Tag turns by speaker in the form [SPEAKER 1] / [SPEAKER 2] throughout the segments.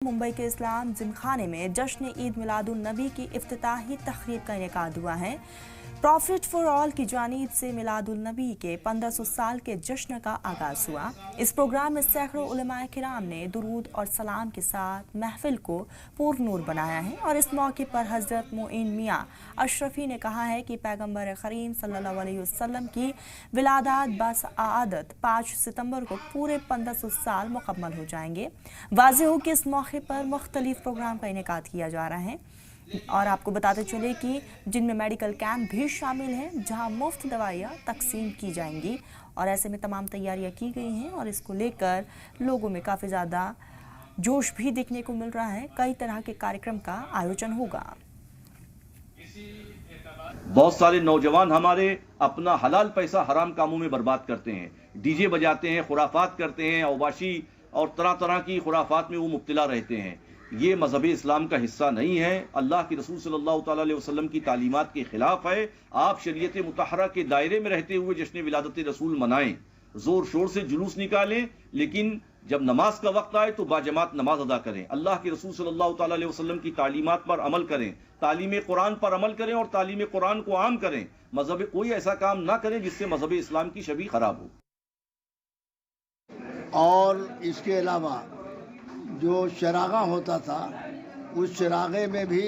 [SPEAKER 1] मुंबई के इस्लाम जिमखाने में जश्न ईद मिलादुन नबी की इफ्तिताही तकरीब का इनेकाद हुआ है। प्रॉफिट फॉर ऑल की जानिब से मिलादुन नबी के 1500 साल के जश्न का आगाज हुआ। इस प्रोग्राम में सैकड़ों उलमाए किराम ने दुरूद और सलाम के साथ महफिल को पुरनूर बनाया है और इस मौके पर हजरत मोइन मियां अशरफी ने कहा है कि पैगंबर करीम सल्लल्लाहु अलैहि वसल्लम की विलादत बसआदत 5 सितंबर को पूरे 1500 साल मुकम्मल हो जाएंगे। वाज़ेह हो कि इस मौके पर मुख्तलिफ प्रोग्राम का इनेकाद किया जा रहा है और आपको बताते चले कि जिनमें मेडिकल कैंप भी शामिल हैं जहां मुफ्त दवाइयां तकसीम की जाएंगी और ऐसे में तमाम तैयारियां की गई हैं और इसको लेकर लोगों में काफ़ी ज़्यादा जोश भी देखने को मिल रहा है। कई तरह के कार्यक्रम का आयोजन होगा।
[SPEAKER 2] बहुत सारे नौजवान हमारे अपना हलाल पैसा हराम कामों में बर्बाद करते हैं, डीजे बजाते हैं, खुराफात करते हैं, अवाशी और तरह तरह की खुराफात में वो मुब्तला रहते हैं। ये मजहब इस्लाम का हिस्सा नहीं है, अल्लाह के रसूल सल्लल्लाहु ताला अलैहि वसल्लम की तालीमात के खिलाफ है। आप शरीयत मुतहरा के दायरे में रहते हुए जश्न विलादत रसूल मनाएं, जोर शोर से जुलूस निकालें, लेकिन जब नमाज का वक्त आए तो बाजमात नमाज अदा करें। अल्लाह के रसूल सल्लल्लाहु ताला अलैहि वसल्लम की तालीमात पर अमल करें, तालीम कुरान पर अमल करें और तालीम कुरान को आम करें। मजहब कोई ऐसा काम ना करें जिससे मजहब इस्लाम की छवि खराब हो।
[SPEAKER 3] और इसके अलावा जो शरागा होता था, उस शरागे में भी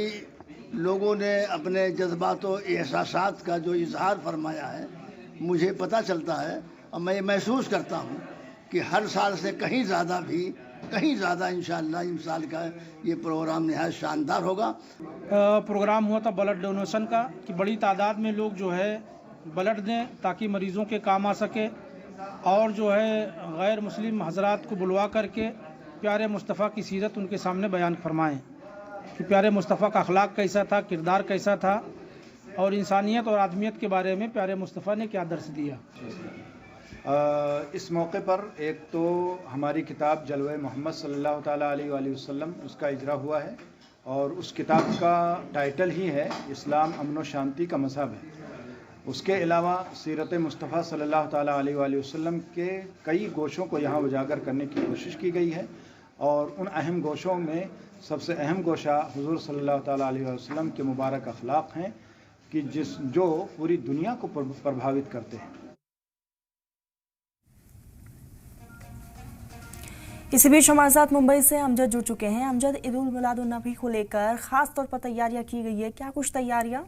[SPEAKER 3] लोगों ने अपने जज्बात और एहसासात का जो इजहार फरमाया है, मुझे पता चलता है और मैं महसूस करता हूँ कि हर साल से कहीं ज़्यादा इंशाअल्लाह इस साल का ये प्रोग्राम नहायत शानदार होगा।
[SPEAKER 4] प्रोग्राम हुआ था ब्लड डोनेशन का कि बड़ी तादाद में लोग जो है ब्लड दें ताकि मरीज़ों के काम आ सके और जो है गैर मुस्लिम हजरात को बुलवा करके प्यारे मुस्तफ़ा की सीरत उनके सामने बयान फरमाएं कि प्यारे मुस्तफ़ा का अखलाक कैसा था, किरदार कैसा था और इंसानियत और आदमियत के बारे में प्यारे मुस्तफ़ा ने क्या दर्स दिया।
[SPEAKER 5] इस मौके पर एक तो हमारी किताब जलवे मोहम्मद सल्लल्लाहु ताला अलैहि वसल्लम उसका इजरा हुआ है और उस किताब का टाइटल ही है इस्लाम अमन व शांति का मज़हब है। उसके अलावा सीरत मुस्तफ़ा सल्लल्लाहु ताला अलैहि वसल्लम के कई गोशों को यहाँ उजागर करने की कोशिश की गई है और उन अहम गोशों में सबसे अहम गोशा हुज़ूर सल्लल्लाहु ताला अलैहि वसल्लम के मुबारक अखलाक हैं कि जो पूरी दुनिया को प्रभावित करते हैं।
[SPEAKER 1] इसी बीच हमारे साथ मुंबई से अमजद जुड़ चुके हैं। अमजद, ईद उल मिलादुन नबी को लेकर खास तौर पर तैयारियां की गई है, क्या कुछ तैयारियां?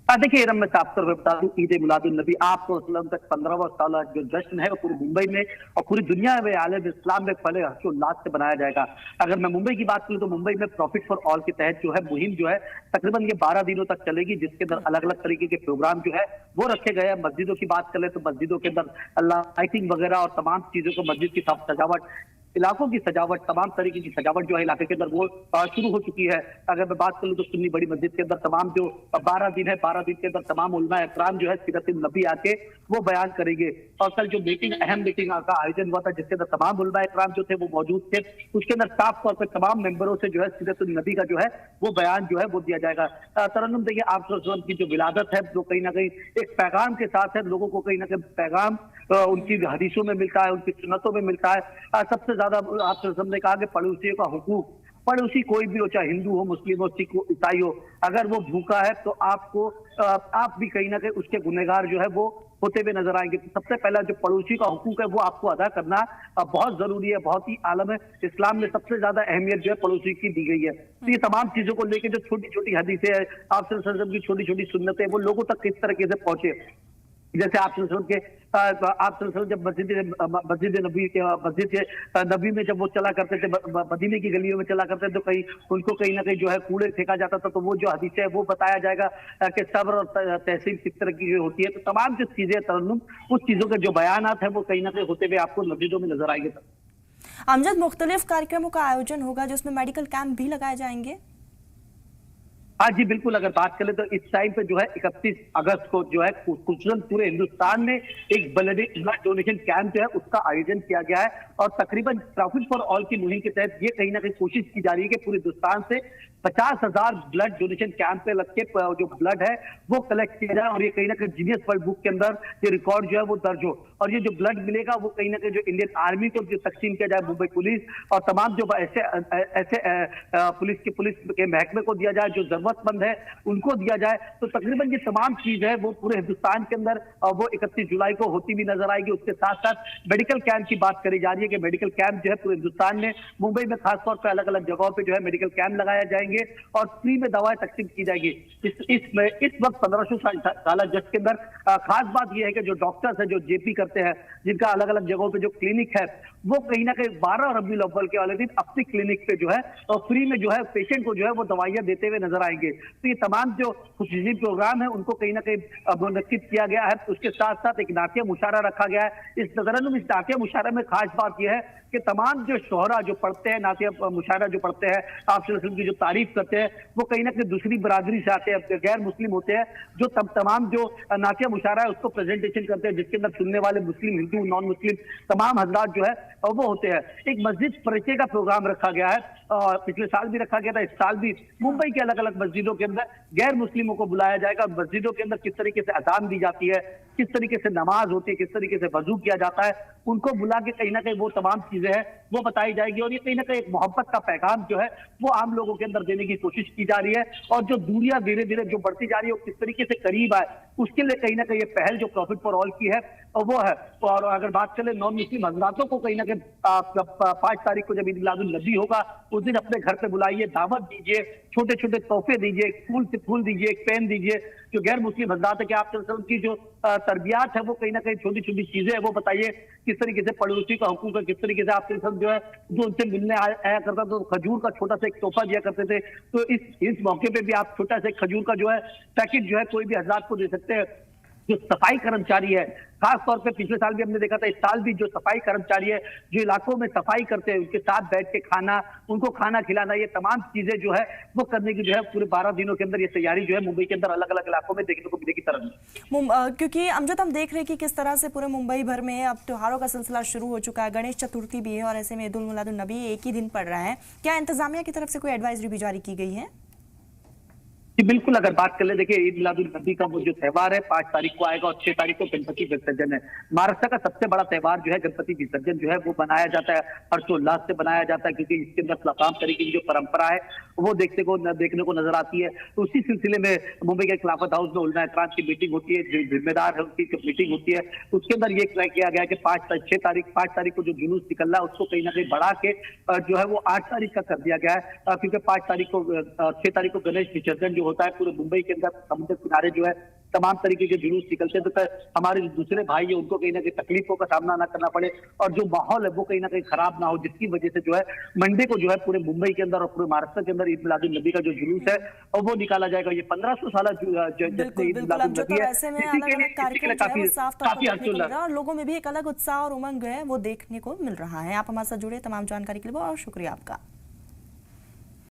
[SPEAKER 6] देखिए मैं साफ तौर पर बता दूं, ईद मिलादुन नबी आपको तक 15वां साल जो जश्न है वो पूरी मुंबई में और पूरी दुनिया में आलम इस्लाम में पहले हर्षोल्लास से बनाया जाएगा। अगर मैं मुंबई की बात करूं तो मुंबई में प्रॉफिट फॉर ऑल के तहत जो है मुहिम जो है तकरीबन ये 12 दिनों तक चलेगी, जिसके अंदर अलग अलग तरीके के प्रोग्राम जो है वो रखे गए हैं। मस्जिदों की बात करें तो मस्जिदों के अंदर लाइटिंग वगैरह और तमाम चीजों को, मस्जिद की सजावट, इलाकों की सजावट, तमाम तरीके की सजावट जो है इलाके के अंदर वो शुरू हो चुकी है। अगर मैं बात करूं तो सुन्नी बड़ी मस्जिद के अंदर तमाम जो 12 दिन है, 12 दिन के अंदर तमाम उलमा इकराम जो है सीरत नबी आके वो बयान करेंगे। और कल जो अहम मीटिंग का आयोजन हुआ था जिसके अंदर तमाम उलमा इकराम जो थे वो मौजूद थे, उसके अंदर साफ तौर पर तमाम मेंबरों से जो है सीरत नबी का जो है वो बयान जो है वो दिया जाएगा। तरन्नुम देखिए आप की जो विलादत है वो कहीं ना कहीं एक पैगाम के साथ है, लोगों को कहीं ना कहीं पैगाम उनकी हदीसों में मिलता है, उनकी सुन्नतों में मिलता है। सबसे ज्यादा आप ने कहा कि पड़ोसियों का हुकूक, पड़ोसी कोई भी हो, चाहे हिंदू हो, मुस्लिम हो, सिख हो, ईसाई हो, अगर वो भूखा है तो आप भी कहीं ना कहीं उसके गुनहगार जो है वो होते हुए नजर आएंगे। तो सबसे पहला जो पड़ोसी का हुकूक है वो आपको अदा करना बहुत जरूरी है। बहुत ही आलम है इस्लाम में सबसे ज्यादा अहमियत जो है पड़ोसी की दी गई है। तो ये तमाम चीजों को लेकर जो छोटी छोटी हदीसें हैं, आप की छोटी छोटी सुन्नतें, वो लोगों तक किस तरीके से पहुंचे। जैसे आप जब मस्जिद नबी में जब वो चला करते थे, मदीने की गलियों में चला करते थे, तो कहीं उनको कहीं ना कहीं जो है कूड़े फेंका जाता था, तो वो जो हदीस है वो बताया जाएगा कि सब्र और तहसील किस तरह की होती है। तो तमाम जो चीजें तरन्नुम, उस चीजों के जो बयानात है वो कहीं ना कहीं होते हुए आपको मस्जिदों में नजर आएंगे।
[SPEAKER 1] अमजद, मुख्तलिफ कार्यक्रमों का आयोजन होगा जिसमें मेडिकल कैंप भी लगाए जाएंगे।
[SPEAKER 6] हाँ जी बिल्कुल, अगर बात करें तो इस टाइम पे जो है 31 अगस्त को जो है खुशरन पूरे हिंदुस्तान में एक ब्लड डोनेशन कैंप जो है उसका आयोजन किया गया है। और तकरीबन प्रॉफिट फॉर ऑल की मुहिम के तहत ये कहीं ना कहीं कोशिश की जा रही है कि पूरे हिंदुस्तान से 50,000 ब्लड डोनेशन कैंप पे लग के जो ब्लड है वो कलेक्ट किया जाए और ये कहीं ना कहीं गिनीज वर्ल्ड बुक के अंदर ये रिकॉर्ड जो है वो दर्ज हो। और ये जो ब्लड मिलेगा वो कहीं ना कहीं जो इंडियन आर्मी को जो तकसीम किया जाए, मुंबई पुलिस और तमाम जो ऐसे पुलिस के महकमे को दिया जाए, जो जरूरतमंद है उनको दिया जाए। तो तकरीबन ये तमाम चीज है वो पूरे हिंदुस्तान के अंदर वो 31 जुलाई को होती भी नजर आएगी। उसके साथ साथ मेडिकल कैंप की बात करी जा रही है कि मेडिकल कैंप जो है पूरे हिंदुस्तान में, मुंबई में खासतौर पर अलग अलग जगहों पे जो है मेडिकल कैंप लगाया जाएंगे और फ्री में दवाएं तकसीम की जाएगी। इस वक्त 1500 साल जज के अंदर खास बात यह है कि जो डॉक्टर्स है जो जेपी करते हैं, जिनका अलग अलग जगहों पे जो क्लिनिक है, वो कहीं ना कहीं 12 रबीउल अव्वल के वाले दिन अपनी क्लिनिक पे जो है और फ्री में जो है पेशेंट को जो है वो दवाइयां देते हुए नजर आएंगे। तो ये तमाम जो खुशनसीब प्रोग्राम है उनको कहीं ना कहीं मुनक्किद किया गया है। उसके साथ साथ एक नाट्य मुशायरा रखा गया है। इस नजरन में इस नाट्य मुशायरा में खास बात यह है कि तमाम जो शोहरा जो पढ़ते हैं, नाट्य मुशायरा जो पढ़ते हैं, आप की जो तारीफ करते हैं, वो कहीं ना कहीं दूसरी बरादरी से आते हैं, गैर मुस्लिम होते हैं, जो तमाम जो नाट्य मुशायरा है उसको प्रेजेंटेशन करते हैं, जिसके अंदर सुनने वाले मुस्लिम, हिंदू, नॉन मुस्लिम तमाम हजरात जो है वो होते हैं। एक मस्जिद परिचय का प्रोग्राम रखा गया है और पिछले साल भी रखा गया था, इस साल भी मुंबई के अलग अलग मस्जिदों के अंदर गैर मुस्लिमों को बुलाया जाएगा। मस्जिदों के अंदर किस तरीके से अजान दी जाती है, किस तरीके से नमाज होती है, किस तरीके से वजू किया जाता है, उनको बुला के कहीं ना कहीं वो तमाम चीजें हैं वो बताई जाएगी। और ये कहीं ना कहीं एक मोहब्बत का पैगाम जो है वो आम लोगों के अंदर देने की कोशिश की जा रही है। और जो दूरियां धीरे धीरे जो बढ़ती जा रही है वो किस तरीके से करीब आए, उसके लिए कहीं ना कहीं ये पहल जो प्रॉफिट फॉर ऑल की है वो है। और अगर बात करें नॉन मुस्लिम हजरातों को कहीं ना कहीं 5 तारीख को जब ईद मिलादुन नबी होगा उस दिन अपने घर पे बुलाइए, दावत दीजिए, छोटे छोटे तोहफे दीजिए, फूल से फूल दीजिए, एक पेन दीजिए। जो गैर मुस्लिम हजरात है कि आप उनकी जो तरबियात है वो कहीं ना कहीं छोटी छोटी चीजें है वो बताइए, किस तरीके से पड़ोसी का हुकूक है, किस तरीके से आपके सब जो है जो उनसे मिलने आया करता तो खजूर का छोटा सा एक तोहफा दिया करते थे। तो इस मौके पे भी आप छोटा सा एक खजूर का जो है पैकेट जो है कोई भी हजरात को दे सकते हैं। जो सफाई कर्मचारी है, खास तौर पे पिछले साल भी हमने देखा था, इस साल भी जो सफाई कर्मचारी है जो इलाकों में सफाई करते हैं उनके साथ बैठ के खाना, उनको खाना खिलाना, ये तमाम चीजें जो है वो करने की जो है पूरे 12 दिनों के अंदर ये तैयारी जो है मुंबई के अंदर अलग अलग इलाकों में देखने को मिलेगी। तरह
[SPEAKER 1] क्योंकि अमजद हम देख रहे हैं कि किस तरह से पूरे मुंबई भर में अब त्योहारों का सिलसिला शुरू हो चुका है, गणेश चतुर्थी भी है और ऐसे में ईद उल मिलादुन नबी एक ही दिन पड़ रहा है। क्या इंतजामिया की तरफ से कोई एडवाइजरी भी जारी की गई है?
[SPEAKER 6] बिल्कुल, अगर बात कर ले, देखिए ईद मिलादुन नबी का वो जो त्योहार है 5 तारीख को आएगा और 6 तारीख को गणपति विसर्जन है। महाराष्ट्र का सबसे बड़ा त्योहार जो है गणपति विसर्जन जो है वो बनाया जाता है, हर्षोल्लास से बनाया जाता है, क्योंकि इसके अंदर तमाम तरीके की जो परंपरा है वो देखने को नजर आती है। तो उसी सिलसिले में मुंबई के खिलाफत हाउस में उलमा इकराम की मीटिंग होती है, जो जिम्मेदार है उनकी मीटिंग होती है। उसके अंदर ये तय किया गया कि 5 तारीख को जो जुलूस निकल रहा है उसको कहीं ना कहीं बढ़ा के जो है वो 8 तारीख का कर दिया गया है, क्योंकि 6 तारीख को गणेश विसर्जन जो होता है पूरे मुंबई के अंदर समुद्र किनारे जो है तमाम तरीके के जुलूस निकलते हैं, तो हमारे जो दूसरे भाई है उनको कहीं ना कहीं तकलीफों का सामना ना करना पड़े और जो माहौल है वो कहीं ना कहीं खराब ना हो, जिसकी वजह से जो है मंडे को जो है पूरे मुंबई के अंदर और पूरे महाराष्ट्र के अंदर ईद मिलादुन नबी का जो जुलूस है और वो निकाला जाएगा। ये 1500 साल
[SPEAKER 1] और लोगों में भी एक अलग उत्साह और उमंग है वो देखने को मिल रहा है। आप हमारे साथ जुड़े तमाम जानकारी के लिए बहुत शुक्रिया आपका।